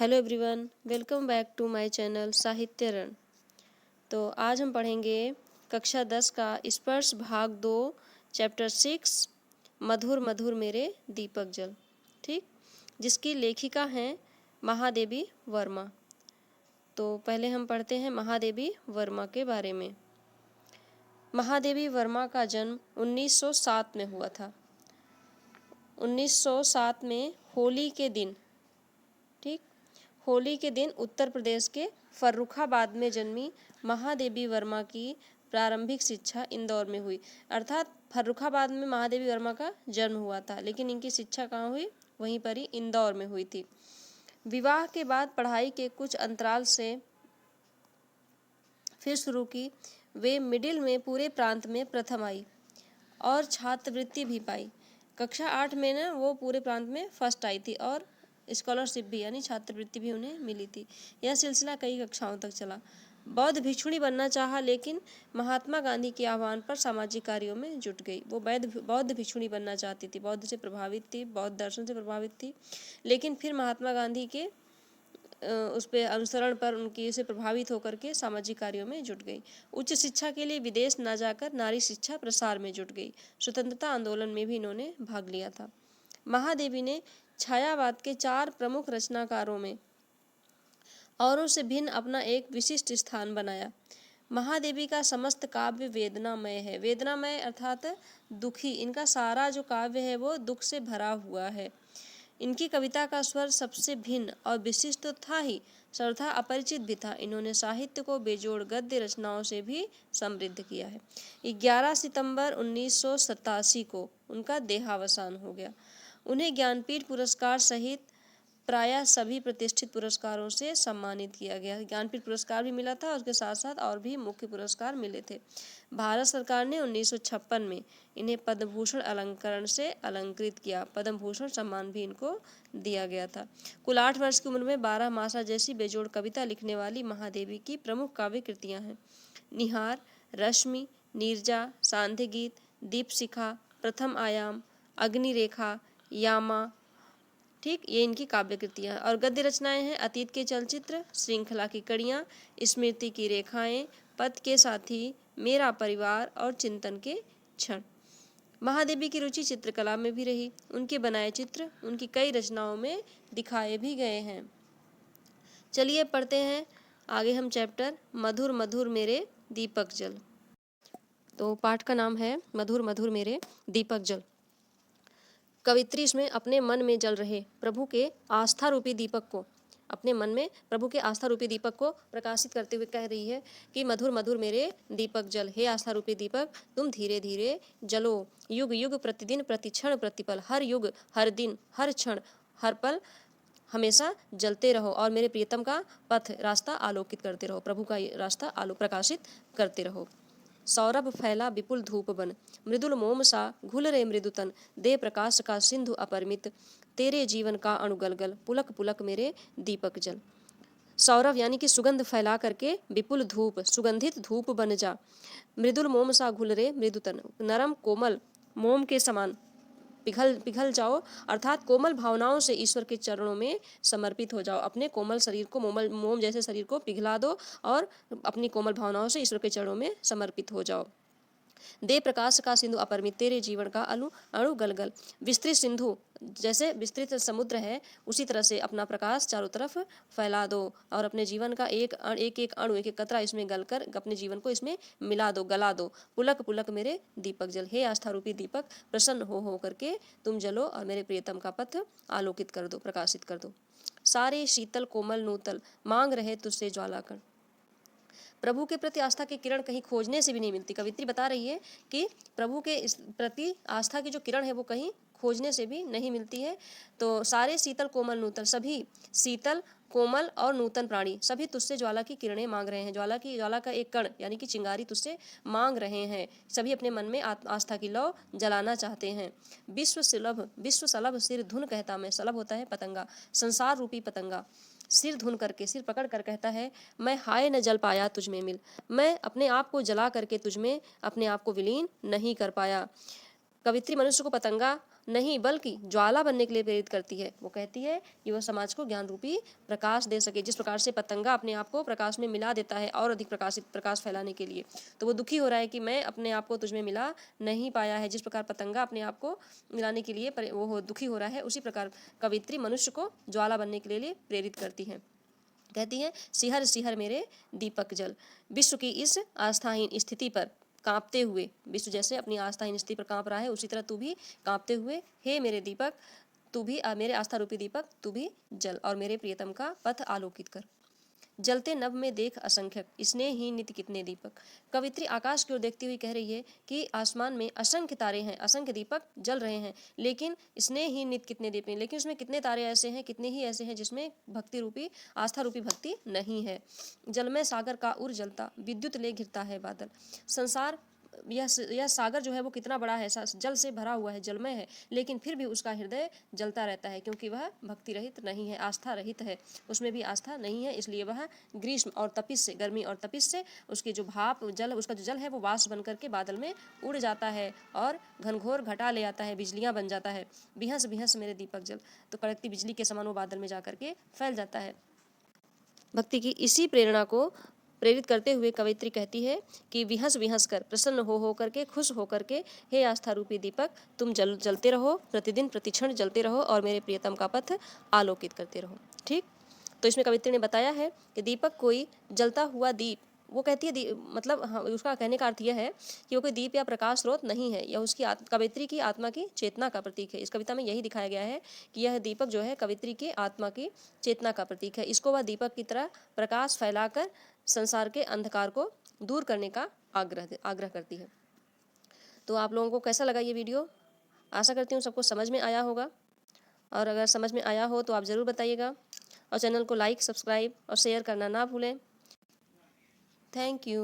Hello everyone, welcome back to my channel Sahitya Ran. तो आज हम पढ़ेंगे कक्षा 10 का स्पर्श भाग 2 चैप्टर 6 मधुर मधुर मेरे दीपक जल। ठीक, जिसकी लेखिका हैं महादेवी वर्मा। तो पहले हम पढ़ते हैं महादेवी वर्मा के बारे में। महादेवी वर्मा का जन्म 1907 में हुआ था। 1907 में होली के दिन, ठीक, होली के दिन उत्तर प्रदेश के फर्रुखाबाद में जन्मी महादेवी वर्मा की प्रारंभिक शिक्षा इंदौर में हुई। अर्थात फर्रुखाबाद में महादेवी वर्मा का जन्म हुआ था, लेकिन इनकी शिक्षा कहाँ हुई? वहीं पर ही इंदौर में हुई थी। विवाह के बाद पढ़ाई के कुछ अंतराल से फिर शुरू की। वे मिडिल में पूरे प्रांत में प्रथम आई और छात्रवृत्ति भी पाई। कक्षा 8 में ना वो पूरे प्रांत में फर्स्ट आई थी और स्कॉलरशिप भी यानी छात्रवृत्ति भी उन्हें मिली थी। यह सिलसिला कई कक्षाओं तक चला। बौद्ध भिक्षुणी बनना चाहा, लेकिन महात्मा गांधी के आह्वान पर सामाजिक कार्यों में जुट गई। वो बौद्ध भिक्षुणी बनना चाहती थी, बौद्ध से प्रभावित थी, बौद्ध दर्शन से प्रभावित थी, लेकिन फिर महात्मा गांधी के उस पर अनुसरण पर उनकी से प्रभावित होकर के सामाजिक कार्यों में जुट गई। उच्च शिक्षा के लिए विदेश न जाकर नारी शिक्षा प्रसार में जुट गई। स्वतंत्रता आंदोलन में भी इन्होंने भाग लिया था। महादेवी ने छायावाद के 4 प्रमुख रचनाकारों में औरों से भिन्न अपना एक विशिष्ट स्थान बनाया। महादेवी का समस्त काव्य वेदनामय है। वेदनामय अर्थात दुखी। इनका सारा जो काव्य है वो दुख से भरा हुआ है। इनकी कविता का स्वर सबसे भिन्न और विशिष्ट तो था ही, सर्वथा अपरिचित भी था। इन्होंने साहित्य को बेजोड़ गद्य रचनाओं से भी समृद्ध किया है। 11 सितंबर 1987 को उनका देहावसान हो गया। उन्हें ज्ञानपीठ पुरस्कार सहित प्रायः सभी प्रतिष्ठित पुरस्कारों से सम्मानित किया गया। ज्ञानपीठ पुरस्कार भी मिला था, उसके साथ साथ और भी मुख्य पुरस्कार मिले थे। भारत सरकार ने 1956 में इन्हें पद्म भूषण अलंकरण से अलंकृत किया। पद्म भूषण सम्मान भी इनको दिया गया था। कुल 8 वर्ष की उम्र में 12 मासा जैसी बेजोड़ कविता लिखने वाली महादेवी की प्रमुख काव्य कृतियाँ हैं निहार, रश्मि, नीरजा, सांध्य गीत, दीपशिखा, प्रथम आयाम, अग्निरेखा, यामा। ठीक, ये इनकी काव्य कृतियाँ हैं। और गद्य रचनाएं हैं अतीत के चलचित्र, श्रृंखला की कड़ियाँ, स्मृति की रेखाएं, पथ के साथी, मेरा परिवार और चिंतन के क्षण। महादेवी की रुचि चित्रकला में भी रही। उनके बनाए चित्र उनकी कई रचनाओं में दिखाए भी गए हैं। चलिए पढ़ते हैं आगे हम चैप्टर मधुर मधुर मेरे दीपक जल। तो पाठ का नाम है मधुर मधुर मेरे दीपक जल। कवित्री इसमें अपने मन में जल रहे प्रभु के आस्था रूपी दीपक को, अपने मन में प्रभु के आस्था रूपी दीपक को प्रकाशित करते हुए कह रही है कि मधुर मधुर मेरे दीपक जल। हे आस्था रूपी दीपक, तुम धीरे धीरे जलो, युग युग प्रतिदिन प्रतिक्षण प्रतिपल, हर युग हर दिन हर क्षण हर पल हमेशा जलते रहो और मेरे प्रियतम का पथ रास्ता आलोकित करते रहो, प्रभु का रास्ता प्रकाशित करते रहो। सौरभ फैला विपुल धूप बन, मृदुल मोम सा घुल रे मृदुतन, दे प्रकाश का सिंधु अपरिमित, तेरे जीवन का अणुगलगल, पुलक पुलक मेरे दीपक जल। सौरभ यानी कि सुगंध फैला करके विपुल धूप, सुगंधित धूप बन जा। मृदुल मोम सा घुल रे मृदुतन, नरम कोमल मोम के समान पिघल जाओ, अर्थात कोमल भावनाओं से ईश्वर के चरणों में समर्पित हो जाओ। अपने कोमल शरीर को, मोम जैसे शरीर को पिघला दो और अपनी कोमल भावनाओं से ईश्वर के चरणों में समर्पित हो जाओ। दे प्रकाश का सिंधु अपरिमित, तेरे जीवन का अणु गलगल। विस्तृत सिंधु जैसे विस्तृत समुद्र है, उसी तरह से अपना प्रकाश चारों तरफ फैला दो और अपने जीवन का एक एक अणु, एक एक कतरा इसमें गलकर अपने जीवन को इसमें मिला दो, गला दो। पुलक पुलक मेरे दीपक जल, हे आस्था रूपी दीपक, प्रसन्न हो करके तुम जलो और मेरे प्रियतम का पथ आलोकित कर दो, प्रकाशित कर दो। सारे शीतल कोमल नूतल, मांग रहे तुझसे ज्वालाकण। प्रभु के प्रति आस्था की किरण कहीं खोजने से भी नहीं मिलती। कवित्री बता रही है कि प्रभु के प्रति आस्था की जो किरण है वो कहीं खोजने से भी नहीं मिलती है। तो सारे शीतल कोमल नूतन, सभी शीतल कोमल और नूतन प्राणी सभी तुझसे ज्वाला की किरणें मांग रहे हैं। ज्वाला का एक कण यानी कि चिंगारी तुझसे मांग रहे हैं। सभी अपने मन में आस्था की लौ जलाना चाहते हैं। विश्व सलभ सिर धुन कहता मैं, सलभ होता है पतंगा, संसार रूपी पतंगा, सिर धुन करके, सिर पकड़ कर कहता है मैं हाय न जल पाया तुझ में मिल, मैं अपने आप को जला करके तुझ में अपने आप को विलीन नहीं कर पाया। कवित्री मनुष्य को पतंगा नहीं बल्कि ज्वाला बनने के लिए प्रेरित करती है। वो कहती है कि वह समाज को ज्ञान रूपी प्रकाश दे सके। जिस प्रकार से पतंगा अपने आप को प्रकाश में मिला देता है और अधिक प्रकाश फैलाने के लिए, तो वो दुखी हो रहा है कि मैं अपने आप को तुझमें मिला नहीं पाया है। जिस प्रकार पतंगा अपने आप को मिलाने के लिए वो दुखी हो रहा है, उसी प्रकार कवित्री मनुष्य को ज्वाला बनने के लिए प्रेरित करती है। कहती है, सिहर सिहर मेरे दीपक जल। विश्व की इस आस्थाहीन स्थिति पर कांपते हुए, विश्व जैसे अपनी आस्थाहीन स्थिति पर कांप रहा है, उसी तरह तू भी कांपते हुए, हे मेरे दीपक, तू भी मेरे आस्था रूपी दीपक, तू भी जल और मेरे प्रियतम का पथ आलोकित कर। जलते नभ में देख असंख्यक, इसने ही नित कितने दीपक। कवित्री आकाश की ओर देखती हुई कह रही है कि आसमान में असंख्य तारे हैं, असंख्य दीपक जल रहे हैं, लेकिन इसने ही नित कितने दीप हैं, लेकिन उसमें कितने तारे ऐसे हैं, कितने ही ऐसे हैं जिसमें भक्ति रूपी, आस्था रूपी भक्ति नहीं है। जल में सागर का उर जलता, विद्युत ले घिरता है बादल। संसार, यह सागर जो है वो कितना बड़ा है, जल से भरा हुआ है, जलमय है, लेकिन फिर भी उसका हृदय जलता रहता है, क्योंकि वह भक्ति रहित नहीं है, आस्था रहित है, उसमें भी आस्था नहीं है। इसलिए वह ग्रीष्म और तपिश से, गर्मी और तपिश से उसकी जो भाप जल, उसका जो जल है वो वाष्प बन करके बादल में उड़ जाता है और घनघोर घटा ले आता है, बिजलियाँ बन जाता है। बिहस बिहस मेरे दीपक जल, तो कड़कती बिजली के समान वो बादल में जा करके फैल जाता है। भक्ति की इसी प्रेरणा को प्रेरित करते हुए कवित्री कहती है कि विहस विहस कर, प्रसन्न हो करके, खुश हो करके, हे आस्था रूपी दीपक, तुम जलते रहो, प्रतिदिन प्रतिक्षण जलते रहो और मेरे प्रियतम का पथ आलोकित करते रहो। ठीक, तो इसमें कवित्री ने बताया है कि दीपक कोई जलता हुआ दीप, वो कहती है मतलब हाँ, उसका कहने का अर्थ यह है कि वो कोई दीप या प्रकाश स्रोत नहीं है, यह उसकी कवित्री की आत्मा की चेतना का प्रतीक है। इस कविता में यही दिखाया गया है कि यह दीपक जो है कवित्री की आत्मा की चेतना का प्रतीक है। इसको वह दीपक की तरह प्रकाश फैलाकर संसार के अंधकार को दूर करने का आग्रह करती है। तो आप लोगों को कैसा लगा ये वीडियो? आशा करती हूँ सबको समझ में आया होगा, और अगर समझ में आया हो तो आप ज़रूर बताइएगा, और चैनल को लाइक, सब्सक्राइब और शेयर करना ना भूलें। Thank you.